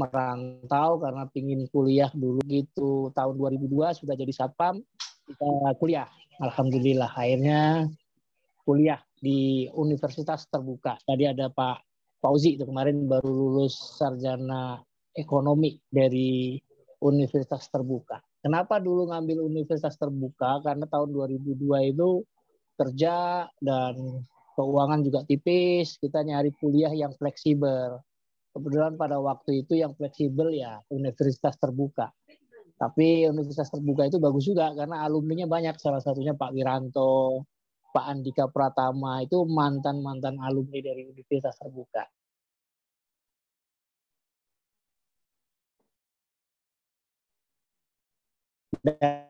merantau karena pingin kuliah dulu gitu. Tahun 2002 sudah jadi satpam, kita kuliah. Alhamdulillah akhirnya kuliah di Universitas Terbuka. Tadi ada Pak Fauzi itu kemarin baru lulus sarjana ekonomi dari Universitas Terbuka. Kenapa dulu ngambil Universitas Terbuka? Karena tahun 2002 itu kerja dan keuangan juga tipis, kita nyari kuliah yang fleksibel. Kebetulan pada waktu itu yang fleksibel ya Universitas Terbuka. Tapi Universitas Terbuka itu bagus juga karena alumninya banyak. Salah satunya Pak Wiranto, Pak Andika Pratama itu mantan-mantan alumni dari Universitas Terbuka. Dan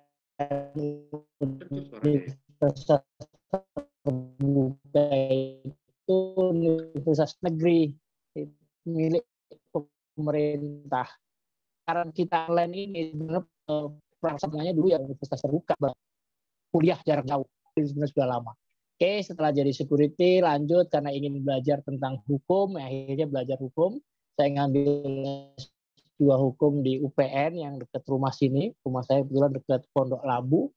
Universitas Terbuka itu universitas negeri milik pemerintah. Karena kita online ini sebenarnya pelaksanaannya dulu ya Universitas Terbuka, kuliah jarak jauh, sebenarnya sudah lama. Oke, setelah jadi security lanjut karena ingin belajar tentang hukum, akhirnya belajar hukum. Saya ngambil S2 hukum di UPN yang dekat rumah sini. Rumah saya kebetulan dekat Pondok Labu.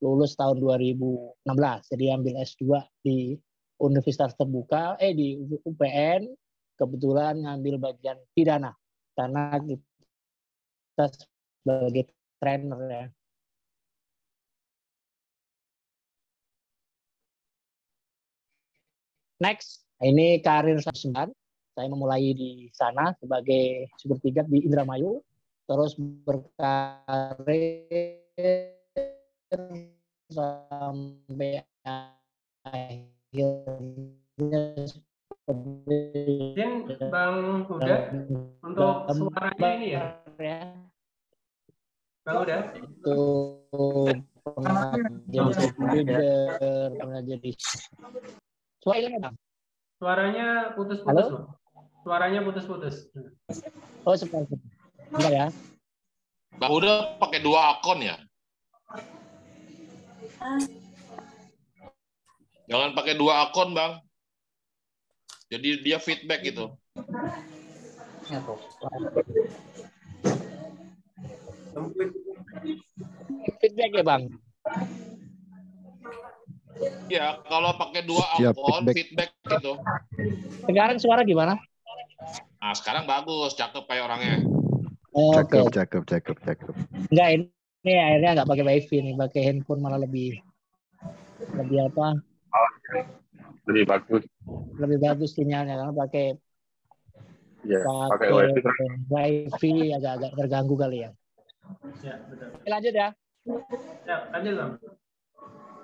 Lulus tahun 2016. Jadi ambil S2 di Universitas Terbuka, di UPN. Kebetulan ngambil bagian pidana karena kita sebagai trainer ya. Next, ini karir saya. Saya memulai di sana sebagai security guard di Indramayu, terus berkarir sampai akhirnya Bang Huda untuk suaranya ini ya. Bang Huda itu pernah jadi leader, pernah jadi suaranya putus-putus. Suaranya putus-putus. Oh, seperti itu. Enggak ya. Bang Huda pakai 2 akun ya? Jangan pakai 2 akun, Bang. Jadi dia feedback gitu. Feedback ya, Bang? Ya, kalau pakai 2 akun feedback gitu. Sekarang suara gimana? Nah, sekarang bagus, cakep kayak orangnya. Cakep. Enggak, ini akhirnya nggak pakai wifi nih, pakai handphone malah lebih apa? Lebih bagus sinyalnya karena pakai wifi agak terganggu kali ya. Ya, betul. Lanjut ya. Ya, lanjut Bang.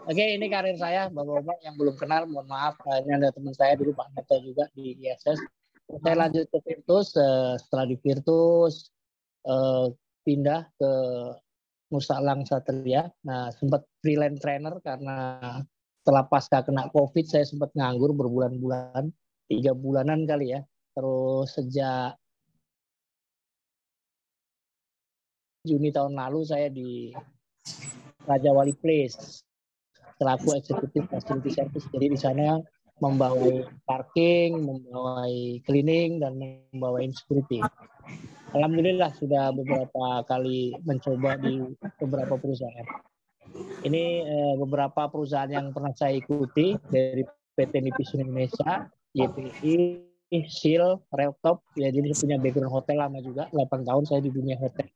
Oke, ini karir saya, Bapak-bapak yang belum kenal, mohon maaf. Ini ada teman saya dulu Pak Neto juga di ISS. Saya lanjut ke Virtus, setelah di Virtus pindah ke Nusa Elang Satria. Nah, sempat freelance trainer karena setelah pasca kena COVID saya sempat nganggur berbulan-bulan, 3 bulanan kali ya. Terus sejak Juni tahun lalu saya di Raja Wali Place selaku eksekutif facility service. Jadi di sana membawai parking, membawai cleaning, dan membawai security. Alhamdulillah sudah beberapa kali mencoba di beberapa perusahaan. Ini beberapa perusahaan yang pernah saya ikuti dari PT Nipis Indonesia, YPI, SEAL, Realtop. Ya, jadi saya punya background hotel lama juga, 8 tahun saya di dunia hotel.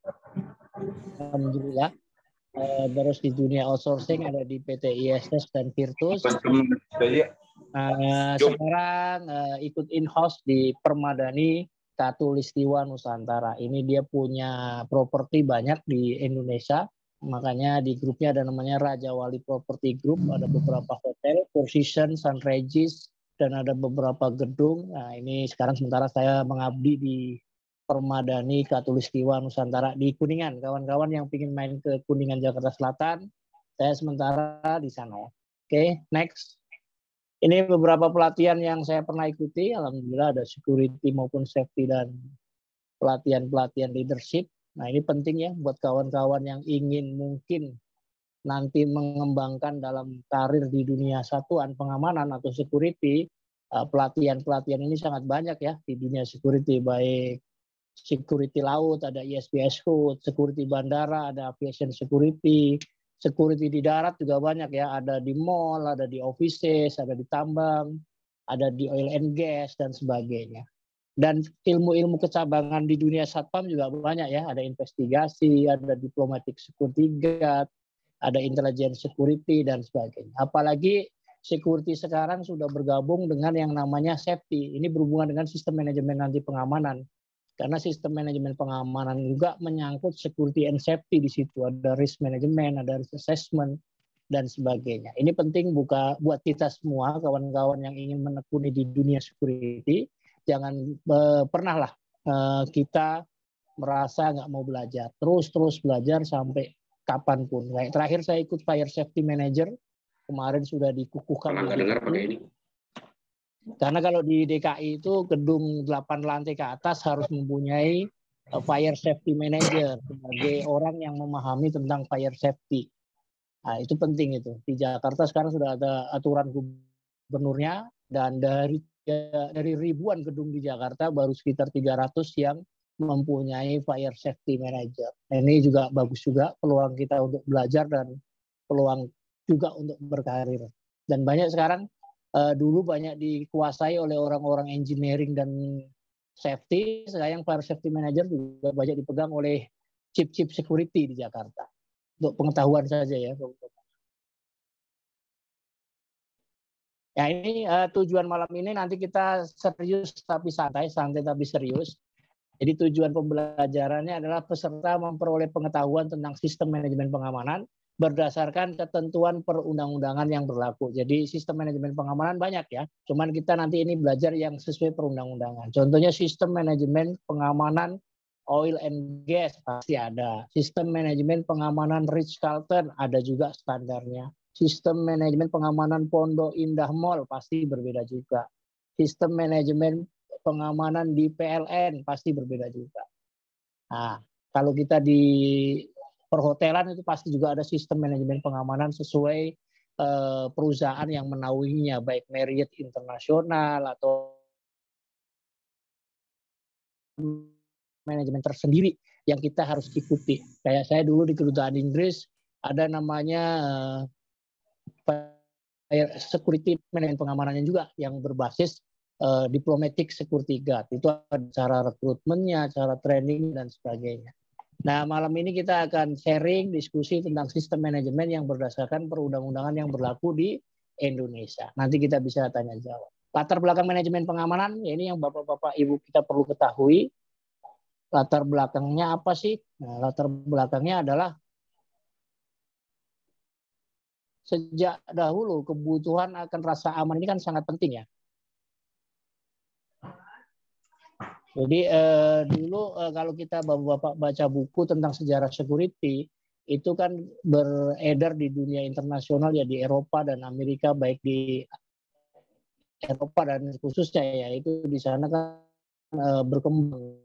Alhamdulillah. Terus di dunia outsourcing ada di PT ISS dan Virtus. Sekarang ikut in-house di Permadani Katulistiwa Nusantara. Ini dia punya properti banyak di Indonesia. Makanya di grupnya ada namanya Raja Wali Property Group. Ada beberapa hotel, Four Seasons, Sun Regis, dan ada beberapa gedung. Nah, ini sekarang sementara saya mengabdi di Permadani Katulistiwa Nusantara di Kuningan. Kawan-kawan yang ingin main ke Kuningan Jakarta Selatan, saya sementara di sana. Oke, next. Ini beberapa pelatihan yang saya pernah ikuti. Alhamdulillah ada security maupun safety dan pelatihan-pelatihan leadership. Nah, ini penting ya buat kawan-kawan yang ingin mungkin nanti mengembangkan dalam karir di dunia satuan pengamanan atau security. Pelatihan-pelatihan ini sangat banyak ya di dunia security, baik security laut, ada ISPS Code, security bandara, ada aviation security, security di darat juga banyak ya, ada di mall, ada di offices, ada di tambang, ada di oil and gas dan sebagainya. Dan ilmu-ilmu kecabangan di dunia satpam juga banyak ya, ada investigasi, ada diplomatic security guard, ada intelligence security dan sebagainya. Apalagi security sekarang sudah bergabung dengan yang namanya safety. Ini berhubungan dengan sistem manajemen nanti pengamanan. Karena sistem manajemen pengamanan juga menyangkut security and safety di situ. Ada risk management, ada risk assessment, dan sebagainya. Ini penting buat kita semua, kawan-kawan yang ingin menekuni di dunia security. Jangan pernah lah kita merasa nggak mau belajar. Terus belajar sampai kapanpun. Kayak terakhir saya ikut Fire Safety Manager. Kemarin sudah dikukuhkan. Nggak dengar pakai ini. Karena kalau di DKI itu gedung 8 lantai ke atas harus mempunyai fire safety manager sebagai orang yang memahami tentang fire safety. Nah, itu penting itu. Di Jakarta sekarang sudah ada aturan gubernurnya dan dari ribuan gedung di Jakarta baru sekitar 300 yang mempunyai fire safety manager. Nah, ini juga bagus juga peluang kita untuk belajar dan peluang juga untuk berkarir. Dan banyak sekarang dulu banyak dikuasai oleh orang-orang engineering dan safety. Sekarang fire safety manager juga banyak dipegang oleh chief security di Jakarta. Untuk pengetahuan saja ya. Ya ini tujuan malam ini nanti kita serius tapi santai tapi serius. Jadi tujuan pembelajarannya adalah peserta memperoleh pengetahuan tentang sistem manajemen pengamanan berdasarkan ketentuan perundang-undangan yang berlaku. Jadi sistem manajemen pengamanan banyak ya. Cuman kita nanti ini belajar yang sesuai perundang-undangan. Contohnya sistem manajemen pengamanan oil and gas pasti ada. Sistem manajemen pengamanan Ritz-Carlton ada juga standarnya. Sistem manajemen pengamanan Pondok Indah Mall pasti berbeda juga. Sistem manajemen pengamanan di PLN pasti berbeda juga. Nah, kalau kita di perhotelan itu pasti juga ada sistem manajemen pengamanan sesuai perusahaan yang menaunginya, baik Marriott Internasional atau manajemen tersendiri yang kita harus ikuti. Kayak saya dulu di Kedutaan Inggris ada namanya security manajemen pengamanannya juga yang berbasis diplomatic security guard. Itu ada cara rekrutmennya, cara training dan sebagainya. Nah, malam ini kita akan sharing diskusi tentang sistem manajemen yang berdasarkan perundang-undangan yang berlaku di Indonesia. Nanti kita bisa tanya jawab. Latar belakang manajemen pengamanan, ya ini yang Bapak-Bapak Ibu kita perlu ketahui. Latar belakangnya apa sih? Nah, latar belakangnya adalah sejak dahulu kebutuhan akan rasa aman ini kan sangat penting ya. Jadi dulu kalau kita Bapak baca buku tentang sejarah security, itu kan beredar di dunia internasional ya, di Eropa dan Amerika, baik di Eropa dan khususnya ya, itu di sana kan berkembang.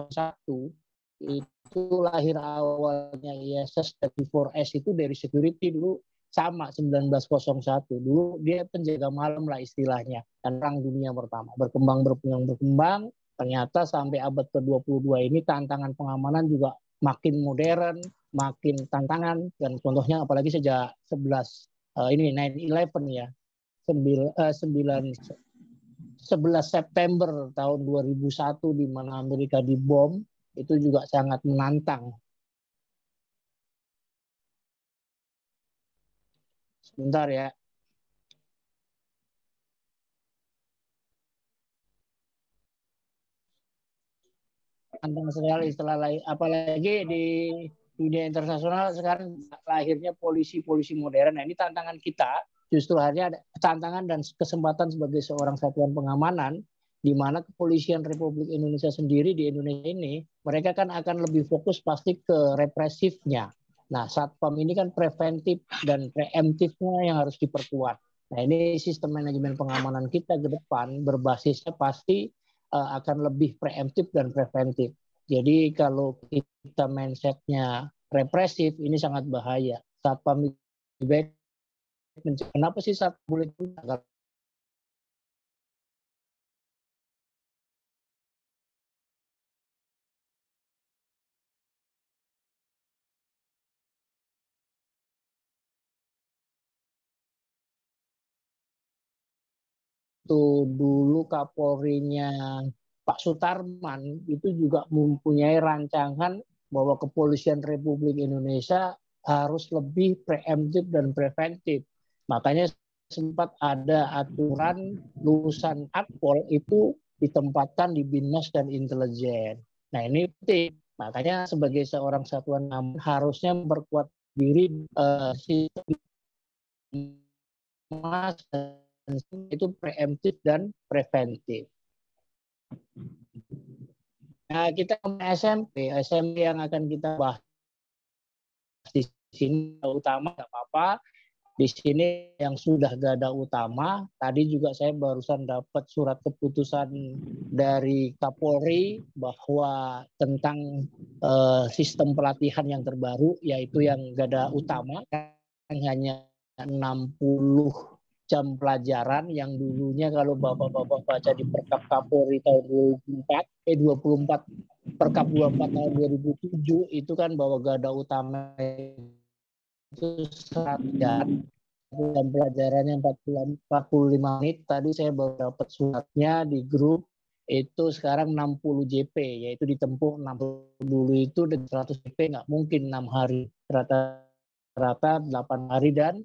Satu itu lahir awalnya ISS 34S itu dari security dulu sama 1901. Dulu dia penjaga malam lah istilahnya. Dan Perang Dunia Pertama. Berkembang. Ternyata sampai abad ke-22 ini tantangan pengamanan juga makin modern, makin tantangan. Dan contohnya apalagi sejak 9/11 ya. 11 September tahun 2001 di mana Amerika dibom, itu juga sangat menantang. Sebentar ya. Tantang sekali setelah apalagi di dunia internasional sekarang lahirnya polisi-polisi modern. Nah, ini tantangan kita. Justru hanya ada tantangan dan kesempatan sebagai seorang satuan pengamanan di mana kepolisian Republik Indonesia sendiri di Indonesia ini mereka kan akan lebih fokus pasti ke represifnya. Nah, Satpam ini kan preventif dan preemptifnya yang harus diperkuat. Nah, ini sistem manajemen pengamanan kita ke depan berbasisnya pasti akan lebih preemptif dan preventif. Jadi kalau kita mindsetnya represif, ini sangat bahaya. Satpam baik. Kenapa sih Satpam boleh dulu Kapolrinya Pak Sutarman itu juga mempunyai rancangan bahwa Kepolisian Republik Indonesia harus lebih preemptif dan preventif. Makanya sempat ada aturan lulusan Akpol itu ditempatkan di Binmas dan Intelijen. Nah ini penting. Makanya sebagai seorang satuan Aman harusnya memperkuat diri sistem itu preemptif dan preventif. Nah, kita SMP yang akan kita bahas di sini utama nggak apa-apa. Di sini yang sudah gada utama, tadi juga saya barusan dapat surat keputusan dari Kapolri bahwa tentang sistem pelatihan yang terbaru, yaitu yang gada utama, yang hanya 60 jam pelajaran yang dulunya kalau Bapak-Bapak baca di Perkap Kapolri tahun 24 Perkap 24 tahun 2007 itu kan bahwa gada utama itu 100 jam pelajarannya 45 menit. Tadi saya baru dapat suratnya di grup itu sekarang 60 JP yaitu ditempuh 60 dulu itu 100 JP nggak mungkin 6 hari rata-rata 8 hari dan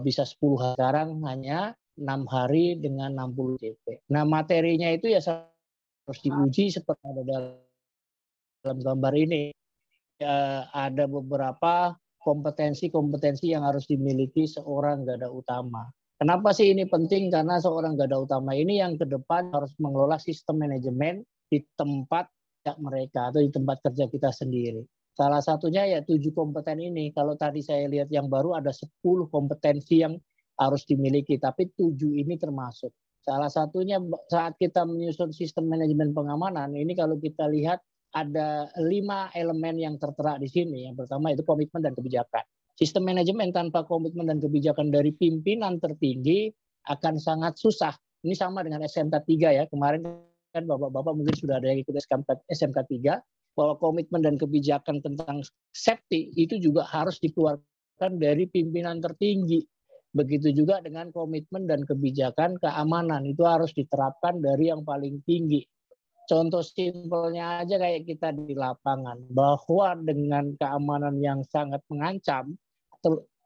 bisa 10 hari. Sekarang hanya 6 hari dengan 60 JP. Nah materinya itu ya harus diuji seperti ada dalam gambar ini. Ada beberapa kompetensi-kompetensi yang harus dimiliki seorang gada utama. Kenapa sih ini penting? Karena seorang gada utama ini yang ke depan harus mengelola sistem manajemen di tempat mereka atau di tempat kerja kita sendiri. Salah satunya ya 7 kompeten ini. Kalau tadi saya lihat yang baru ada 10 kompetensi yang harus dimiliki, tapi 7 ini termasuk. Salah satunya saat kita menyusun sistem manajemen pengamanan, ini kalau kita lihat ada 5 elemen yang tertera di sini. Yang pertama itu komitmen dan kebijakan. Sistem manajemen tanpa komitmen dan kebijakan dari pimpinan tertinggi akan sangat susah. Ini sama dengan SMK 3 ya. Kemarin kan Bapak-Bapak mungkin sudah ada yang ikut SMK 3 bahwa komitmen dan kebijakan tentang safety itu juga harus dikeluarkan dari pimpinan tertinggi. Begitu juga dengan komitmen dan kebijakan keamanan itu harus diterapkan dari yang paling tinggi. Contoh simpelnya aja kayak kita di lapangan, bahwa dengan keamanan yang sangat mengancam,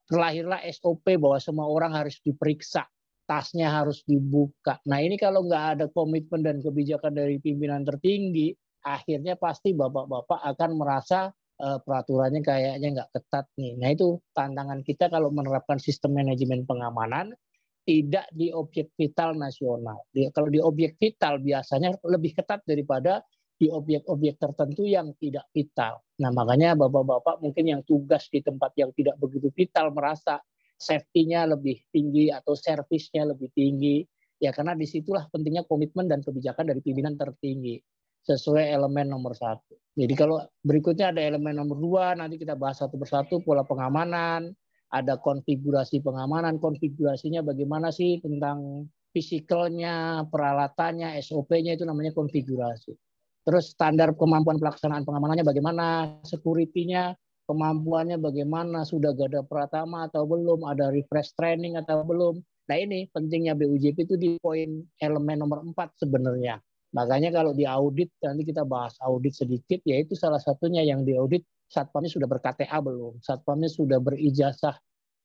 terlahirlah SOP bahwa semua orang harus diperiksa, tasnya harus dibuka. Nah ini kalau nggak ada komitmen dan kebijakan dari pimpinan tertinggi, akhirnya pasti bapak-bapak akan merasa peraturannya kayaknya nggak ketat nih. Nah itu tantangan kita kalau menerapkan sistem manajemen pengamanan, tidak di objek vital nasional. Kalau di objek vital biasanya lebih ketat daripada di objek-objek tertentu yang tidak vital. Nah makanya bapak-bapak mungkin yang tugas di tempat yang tidak begitu vital merasa safety-nya lebih tinggi atau servisnya lebih tinggi. Ya karena disitulah pentingnya komitmen dan kebijakan dari pimpinan tertinggi sesuai elemen nomor 1. Jadi kalau berikutnya ada elemen nomor 2, nanti kita bahas satu persatu, pola pengamanan. Ada konfigurasi pengamanan, konfigurasinya bagaimana sih tentang fisikalnya, peralatannya, SOP-nya itu namanya konfigurasi. Terus standar kemampuan pelaksanaan pengamanannya bagaimana, security-nya, kemampuannya bagaimana, sudah gada pratama atau belum, ada refresh training atau belum. Nah ini pentingnya BUJP itu di poin elemen nomor 4 sebenarnya. Makanya kalau di audit, nanti kita bahas audit sedikit, yaitu salah satunya yang di audit, satpamnya sudah ber-KTA belum? Satpamnya sudah berijazah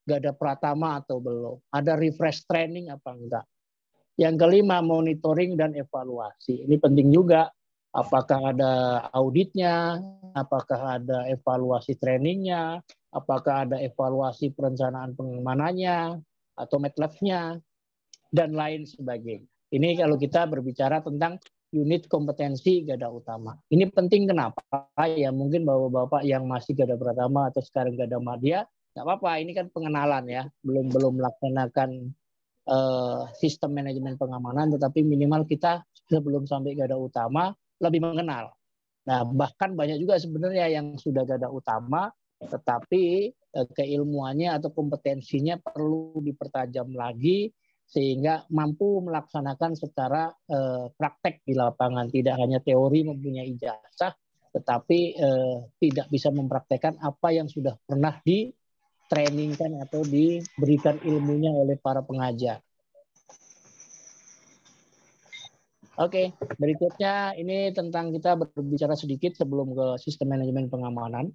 gada pratama atau belum? Ada refresh training apa enggak? Yang kelima, monitoring dan evaluasi. Ini penting juga. Apakah ada auditnya? Apakah ada evaluasi trainingnya? Apakah ada evaluasi perencanaan pengamanannya? Atau MATLAB-nya? Dan lain sebagainya. Ini kalau kita berbicara tentang unit kompetensi gada utama. Ini penting kenapa? Ya mungkin bapak-bapak yang masih gada pratama atau sekarang gada madya, nggak apa-apa. Ini kan pengenalan ya, belum melaksanakan sistem manajemen pengamanan, tetapi minimal kita sebelum sampai gada utama lebih mengenal. Nah bahkan banyak juga sebenarnya yang sudah gada utama, tetapi keilmuannya atau kompetensinya perlu dipertajam lagi, sehingga mampu melaksanakan secara praktek di lapangan, tidak hanya teori mempunyai ijazah, tetapi tidak bisa mempraktekkan apa yang sudah pernah ditrainingkan atau diberikan ilmunya oleh para pengajar. Oke, berikutnya ini tentang kita berbicara sedikit sebelum ke sistem manajemen pengamanan.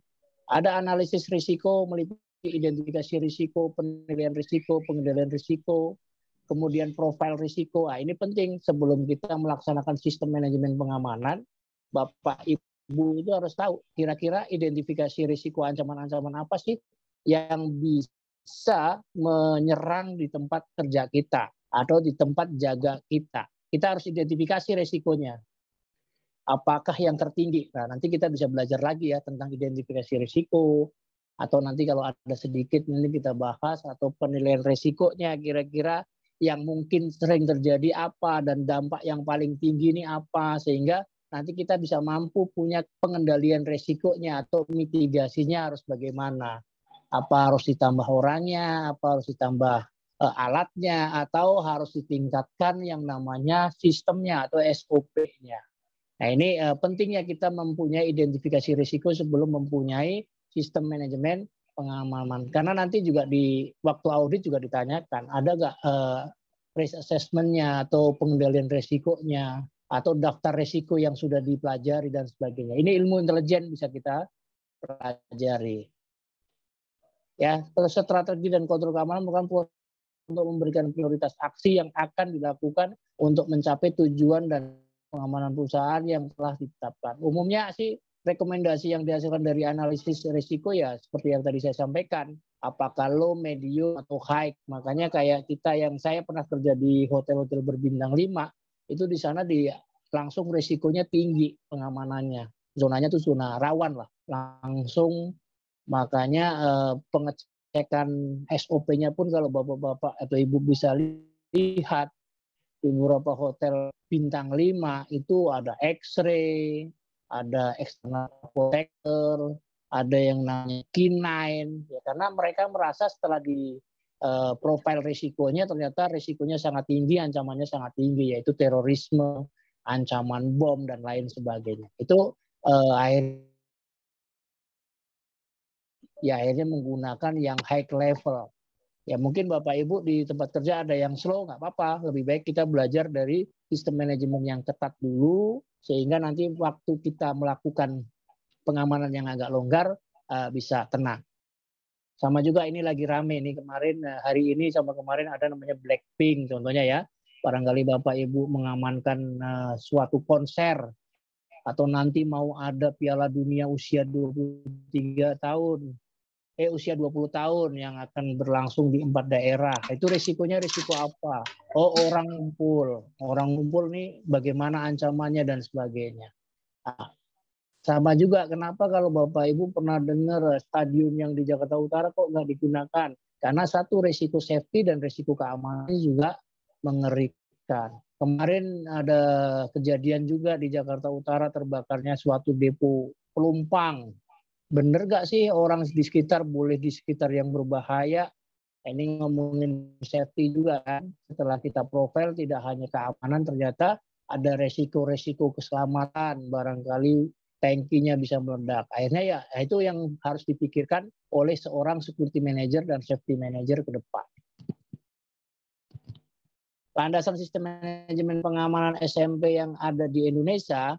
Ada analisis risiko meliputi identifikasi risiko, penilaian risiko, pengendalian risiko, kemudian profil risiko. Nah, ini penting sebelum kita melaksanakan sistem manajemen pengamanan, Bapak Ibu itu harus tahu kira-kira identifikasi risiko ancaman-ancaman apa sih yang bisa menyerang di tempat kerja kita atau di tempat jaga kita. Kita harus identifikasi risikonya. Apakah yang tertinggi? Nah, nanti kita bisa belajar lagi ya tentang identifikasi risiko. Atau nanti kalau ada sedikit nanti kita bahas. Atau penilaian risikonya kira-kira yang mungkin sering terjadi apa. Dan dampak yang paling tinggi ini apa. Sehingga nanti kita bisa mampu punya pengendalian risikonya. Atau mitigasinya harus bagaimana. Apa harus ditambah orangnya. Apa harus ditambah alatnya, atau harus ditingkatkan yang namanya sistemnya atau SOP-nya. Nah, ini pentingnya kita mempunyai identifikasi risiko sebelum mempunyai sistem manajemen pengamanan. Karena nanti juga di waktu audit juga ditanyakan, ada nggak risk assessment-nya atau pengendalian risikonya, atau daftar risiko yang sudah dipelajari dan sebagainya. Ini ilmu intelijen bisa kita pelajari. Ya, strategi dan kontrol keamanan bukan untuk memberikan prioritas aksi yang akan dilakukan untuk mencapai tujuan dan pengamanan perusahaan yang telah ditetapkan. Umumnya sih rekomendasi yang dihasilkan dari analisis risiko ya seperti yang tadi saya sampaikan. Apakah low, medium, atau high. Makanya kayak kita yang saya pernah kerja di hotel-hotel berbintang 5, itu di sana langsung risikonya tinggi pengamanannya. Zonanya tuh zona rawan lah. Langsung makanya pengecekan SOP-nya pun kalau bapak-bapak atau ibu bisa lihat di beberapa hotel bintang 5 itu ada X-ray, ada external protector, ada yang namanya K9, ya, karena mereka merasa setelah di profil risikonya ternyata risikonya sangat tinggi, ancamannya sangat tinggi, yaitu terorisme, ancaman bom dan lain sebagainya. Itu akhirnya menggunakan yang high level. Ya mungkin Bapak Ibu di tempat kerja ada yang slow, nggak apa-apa. Lebih baik kita belajar dari sistem manajemen yang ketat dulu, sehingga nanti waktu kita melakukan pengamanan yang agak longgar bisa tenang. Sama juga ini lagi rame nih kemarin, hari ini sama kemarin ada namanya Blackpink contohnya ya. Barangkali Bapak Ibu mengamankan suatu konser atau nanti mau ada Piala Dunia usia 23 tahun. Usia 20 tahun yang akan berlangsung di 4 daerah. Itu risikonya risiko apa? Oh, orang ngumpul. Orang ngumpul nih bagaimana ancamannya dan sebagainya. Nah, sama juga kenapa kalau Bapak Ibu pernah dengar stadion yang di Jakarta Utara kok nggak digunakan? Karena satu risiko safety dan risiko keamanan juga mengerikan. Kemarin ada kejadian juga di Jakarta Utara terbakarnya suatu depo pelumpang. Bener gak sih orang di sekitar boleh di sekitar yang berbahaya? Ini ngomongin safety juga kan. Setelah kita profil tidak hanya keamanan, ternyata ada resiko-resiko keselamatan. Barangkali tangkinya bisa meledak. Akhirnya ya itu yang harus dipikirkan oleh seorang security manager dan safety manager ke depan. Landasan sistem manajemen pengamanan SMP yang ada di Indonesia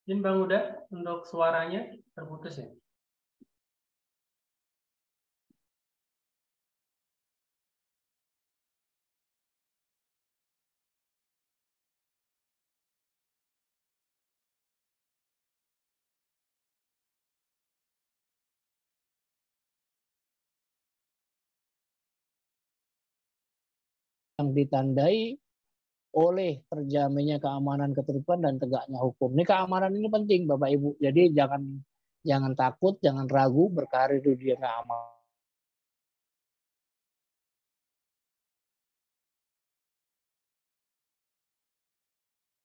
Izin Bang Huda, untuk suaranya terputus ya? yang ditandai oleh terjaminnya keamanan, ketertiban dan tegaknya hukum. Ini keamanan ini penting Bapak Ibu. Jadi jangan takut, jangan ragu berkarir di dunia keamanan.